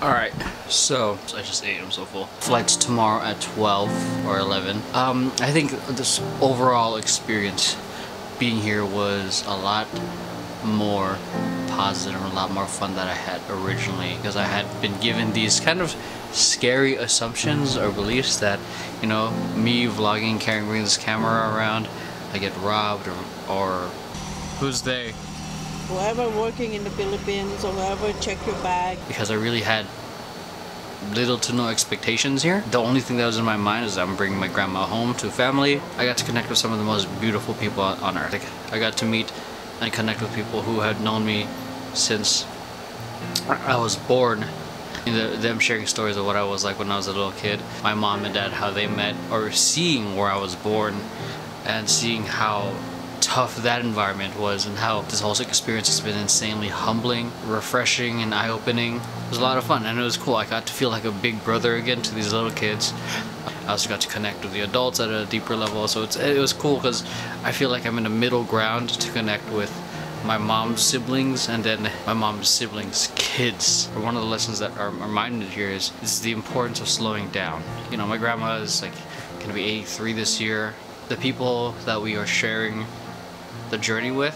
Alright, so I just ate, I'm so full. Flight's tomorrow at 12 or 11. I think this overall experience being here was a lot more positive and a lot more fun than I had originally, because I had been given these kind of scary assumptions or beliefs that, you know, me vlogging, carrying this camera around, I get robbed or who's they? Whoever working in the Philippines or whoever check your bag. Because I really had little to no expectations here. The only thing that was in my mind is that I'm bringing my grandma home to family. I got to connect with some of the most beautiful people on earth. Like, I got to meet and connect with people who had known me since I was born. Them sharing stories of what I was like when I was a little kid, my mom and dad, how they met, or seeing where I was born and seeing how tough that environment was, and how this whole experience has been insanely humbling, refreshing, and eye-opening. It was a lot of fun, and it was cool. I got to feel like a big brother again to these little kids. I also got to connect with the adults at a deeper level, so it was cool because I feel like I'm in a middle ground to connect with my mom's siblings and then my mom's siblings' kids. One of the lessons that are reminded here is the importance of slowing down. You know, my grandma is like gonna be 83 this year. The people that we are sharing the journey with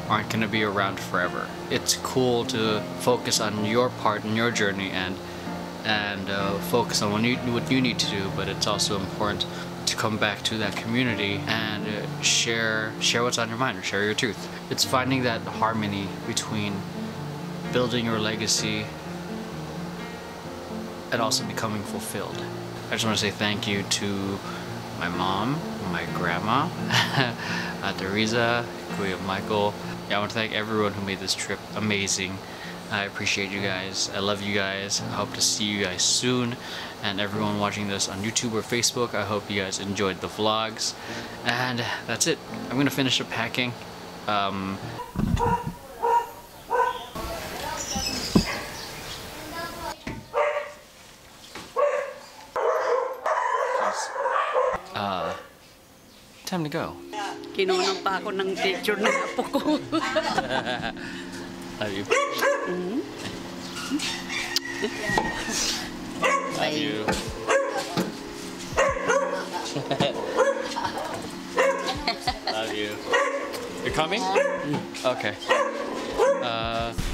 aren't gonna be around forever. It's cool to focus on your part in your journey and focus on what you need to do, but it's also important to come back to that community and share what's on your mind, or share your truth. It's finding that harmony between building your legacy and also becoming fulfilled. I just want to say thank you to my mom, my grandma, Teresa, Kuya Michael. Yeah, I want to thank everyone who made this trip amazing. I appreciate you guys. I love you guys. I hope to see you guys soon. And everyone watching this on YouTube or Facebook, I hope you guys enjoyed the vlogs. And that's it. I'm gonna finish up packing. Time to go. Kinuha pa ako ng picture ng apo ko. Love you. Love you. Love you. You're coming? Okay. Love you.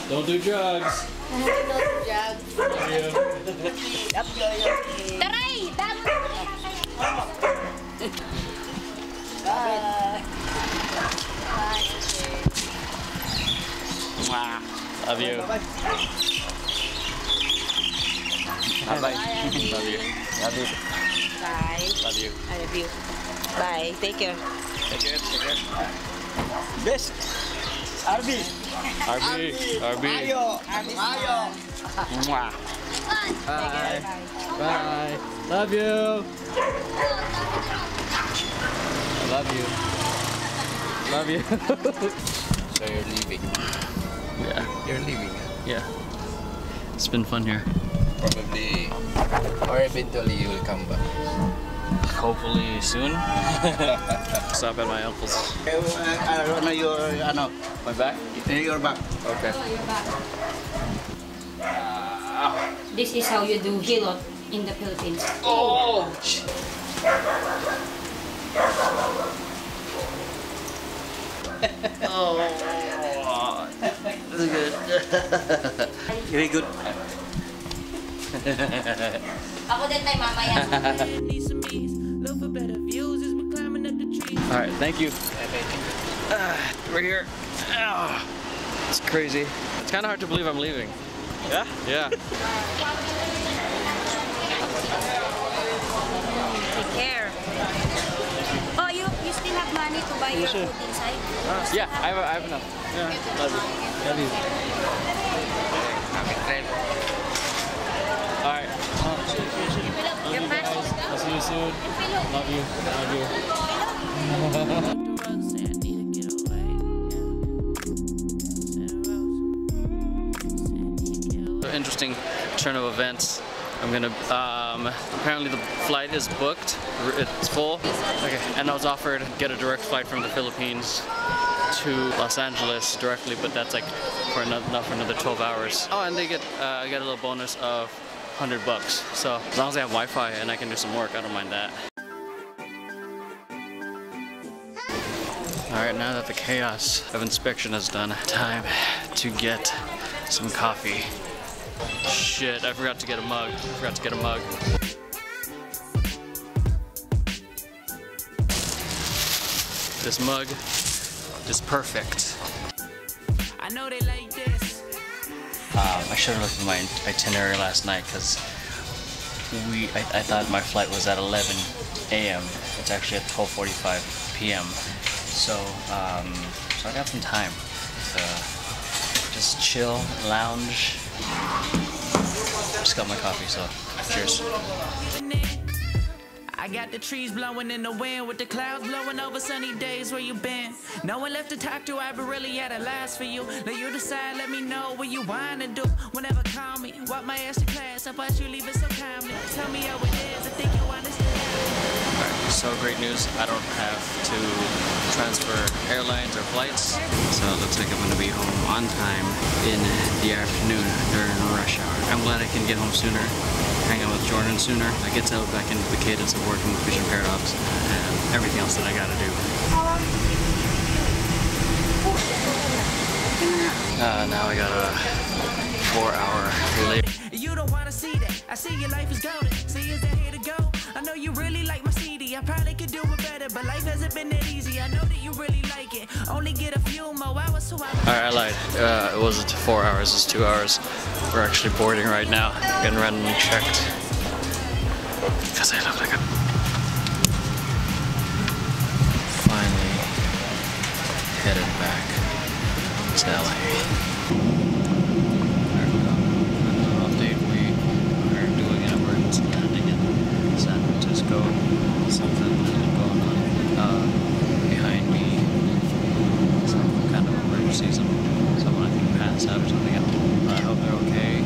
Don't do drugs. Don't do drugs. Love you. Taray! Mwah. Love you. Bye. Love you. Love you. Bye. Love you. I love you. Bye. Take care. Take care. Take care. Best. Arby. RB. Mayo. Mwah. Bye. Bye. Love you. I love you. Love you. So you're leaving. Yeah. You're leaving. Yeah. It's been fun here. Probably, or eventually you will come back. Hopefully soon. Stop at my uncle's. My back? Your back. Okay. This is how you do hilot in the Philippines. Oh! Oh, this is good. Very good. Ako din tayo mamaya. Alright, thank you. We're here. It's crazy. It's kind of hard to believe I'm leaving. Yeah? Yeah. Take care. Oh, you still have money to buy your food inside? Yeah, I have enough. Yeah. Love you. Love you. Alright. Your mask. I'll see you soon. Love you. Love you. interesting turn of events. I'm gonna, apparently the flight is booked, it's full. Okay, and I was offered to get a direct flight from the Philippines to Los Angeles directly, but that's like for not for another 12 hours. Oh, and they get, I get a little bonus of $100. So as long as I have Wi-Fi and I can do some work, I don't mind that. Alright, now that the chaos of inspection is done, time to get some coffee. Shit, I forgot to get a mug. This mug is perfect. I know they like this. I should have looked at my itinerary last night because I thought my flight was at 11 a.m. It's actually at 12:45 p.m. So I got some time to just chill, lounge. Just got my coffee, so cheers. I got the trees blowing in the wind with the clouds blowing over sunny days. Where you been? No one left to talk to. I really had a last for you. Let you decide. Let me know what you wanna do. Whenever call me, walk my ass to class. I thought you leave it so calmly. Tell me how it is. I think you understand. Alright, so great news. I don't have to transfer airlines or flights. So it looks like I'm gonna be home on time in the afternoon during rush hour. I'm glad I can get home sooner. Hang out with Jordan sooner. I get settled back into the cadence of working with Vision Paradox and everything else that I gotta do. Now I got a 4-hour late. You don't wanna see that. I see your life is golden. See, is that here to go? I know you really like my CD. I probably could do it better, but life hasn't been that easy. I know that you really like it. Only get a few more hours, so I... Alright, I lied. It wasn't 4 hours, it's 2 hours. We're actually boarding right now. Getting randomly checked. Because I look like a... Finally headed back to LA. Update, we are doing an emergency landing in San Francisco. Something is going on behind me. Some kind of emergency, someone I think passed out or something. I hope they're okay.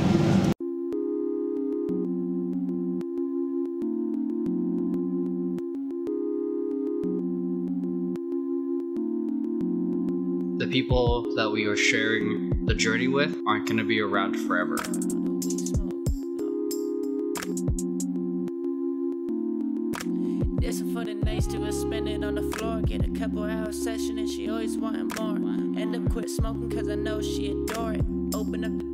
The people that we are sharing the journey with aren't going to be around forever. This is for the nights to spend it on the floor. Get a couple hours session and she always wanting more. End up quit smoking cause I know she adore it. Open up the